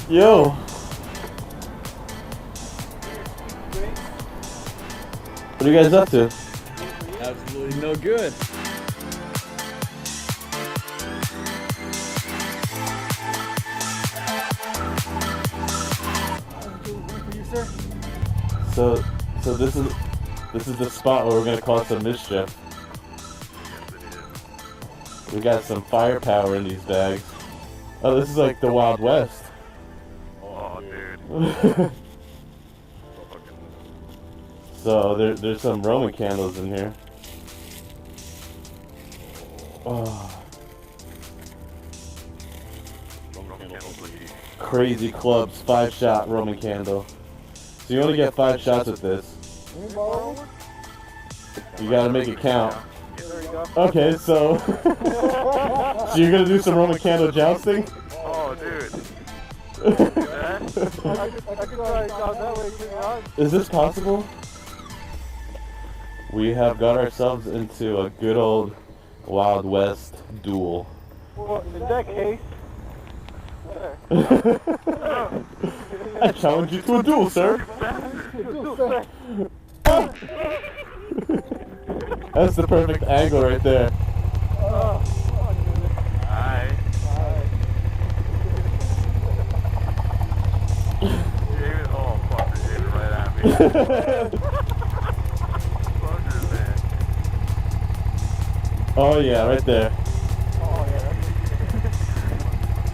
Yo. What are you guys up to? Absolutely no good. So this is the spot where we're gonna cause some mischief. We got some firepower in these bags. Oh, this is like the Wild West. Oh, dude. So there's some Roman candles in here. Oh. Crazy clubs, 5-shot Roman candle. So you only get 5 shots with this. You gotta make it count. Okay, so so you're gonna do some Roman candle jousting? Oh, dude. Is this possible? We have got ourselves into a good old Wild West duel. Well, in that case, I challenge you to a duel, sir. That's the perfect angle right there. Alright. Oh, fuck, you aimed it right at me. Fuckers, man. Oh yeah, right there.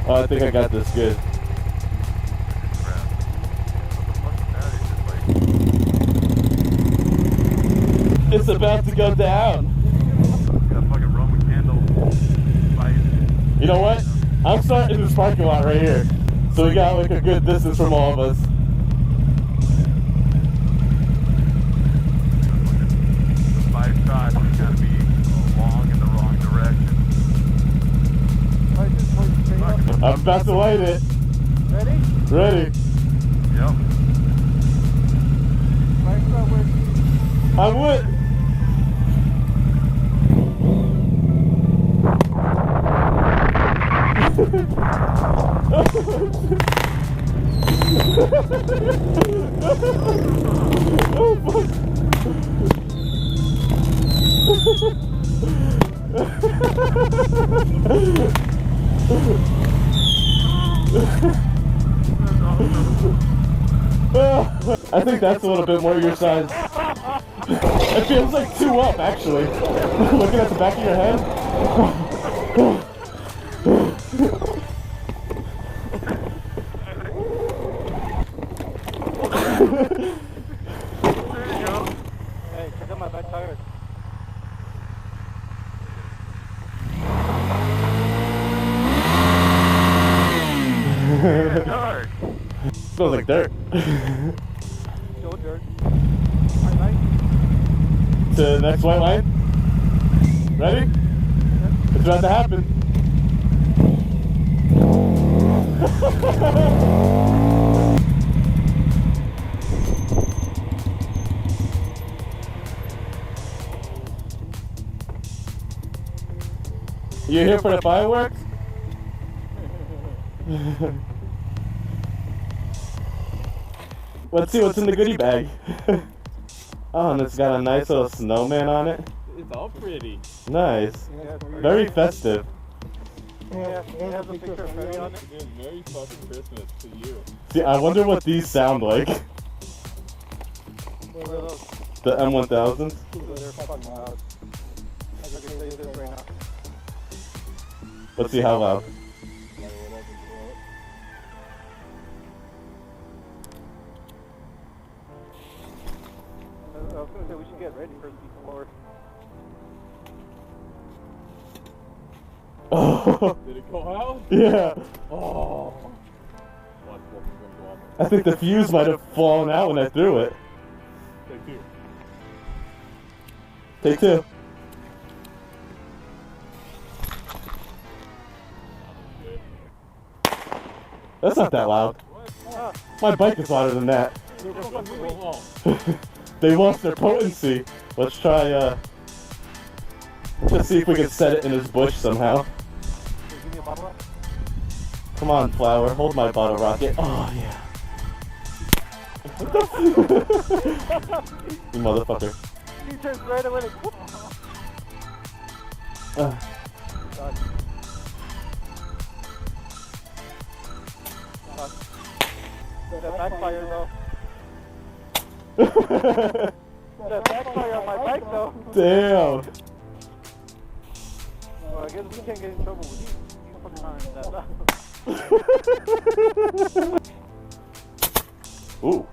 Oh, I think I got this good. It's about to go down. Got fucking Roman candle fight. You know what? I'm starting this parking lot right here. So we got like a good distance from all of us. The 5 shots is gotta be long in the wrong direction. I'm about to light it. ready? Ready. Yep. I would. Oh fuck. I think that's a little bit more your size. It feels like 2 up, actually. Looking at the back of your head. There you go. Hey, check out my back tires. Dark. Smells like dirt. Still dirt. White light. To the next white line. Ready? It's about to happen. You here for the fireworks? Let's see what's in the goodie bag. Oh, and it's got a nice little snowman on it. It's all pretty. Nice. Very festive. Yeah, it has a picture of Freddy on it. Merry fucking Christmas to you. See, I wonder what these sound like. What are those? The M1000s. They're fucking loud. I can say this right now. Let's see how loud. I was gonna say we should get ready first before. Oh, Did it go out? yeah. Oh. Watch what we're gonna go off. I think the fuse might have fallen out when I threw it. Take 2. Take 2. That's not that loud. My bike is louder than that. They lost their potency. Let's try, let's see if we can set it in his bush somehow. Give me a bottle. Come on, flower, hold my bottle rocket. Oh, yeah. You motherfucker. He turns right away. Done. That backfire though. That backfire on my bike though. Damn. Well, I guess we can't get in trouble with you. You fucking trying that. Ooh.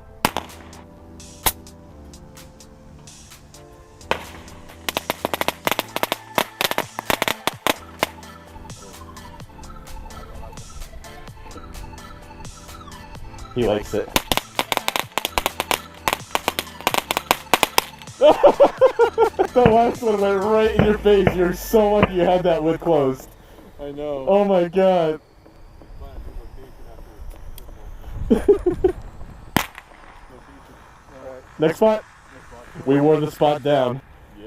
He likes it. The last one went right in your face. You're so lucky you had that lid closed. I know. Oh my god. Next spot? We wore the spot down. Yeah.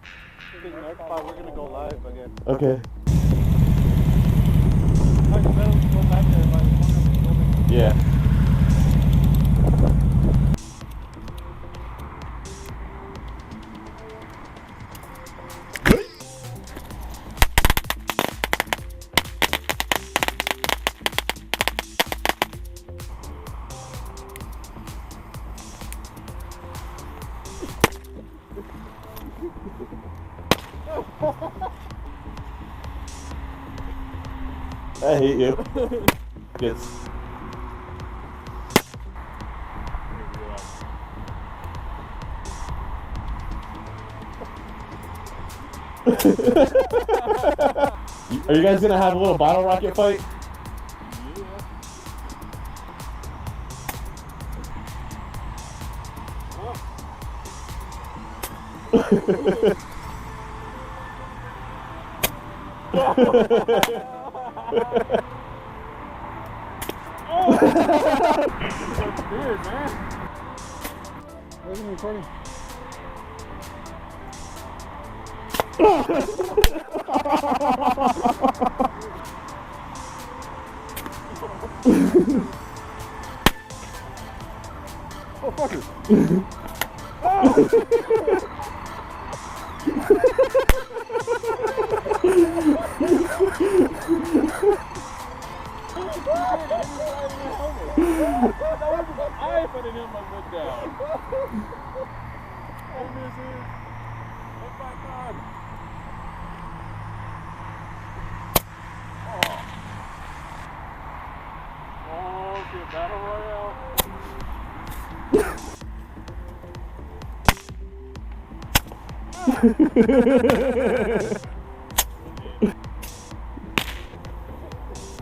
I think next spot we're gonna go live again. Okay. I better go back there by the corner of the building. Yeah. I hate you. Yes. Are you guys gonna have a little bottle rocket fight? That's weird, man. Where's the recording? Oh, fucker. I put it in my foot down. Oh, this is. Oh my god. Oh, shit, Battle Royale.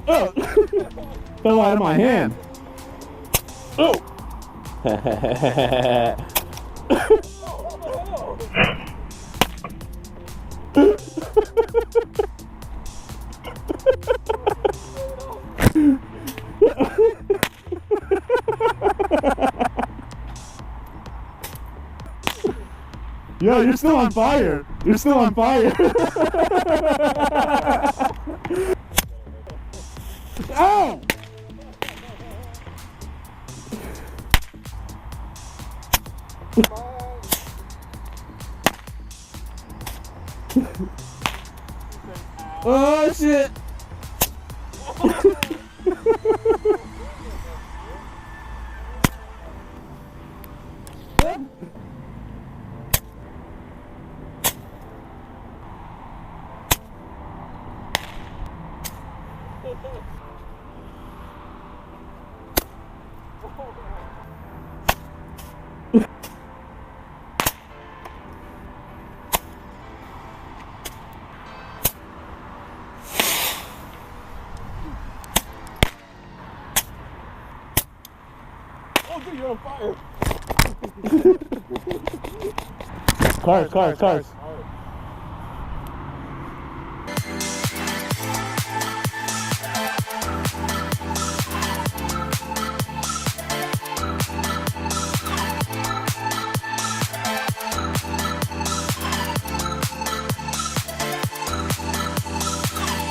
Oh! Fell out of my hand. Oh! Yo, you're still on fire. You're still on fire. Ow! Oh shit! Oh, dude, you're on fire. Cars.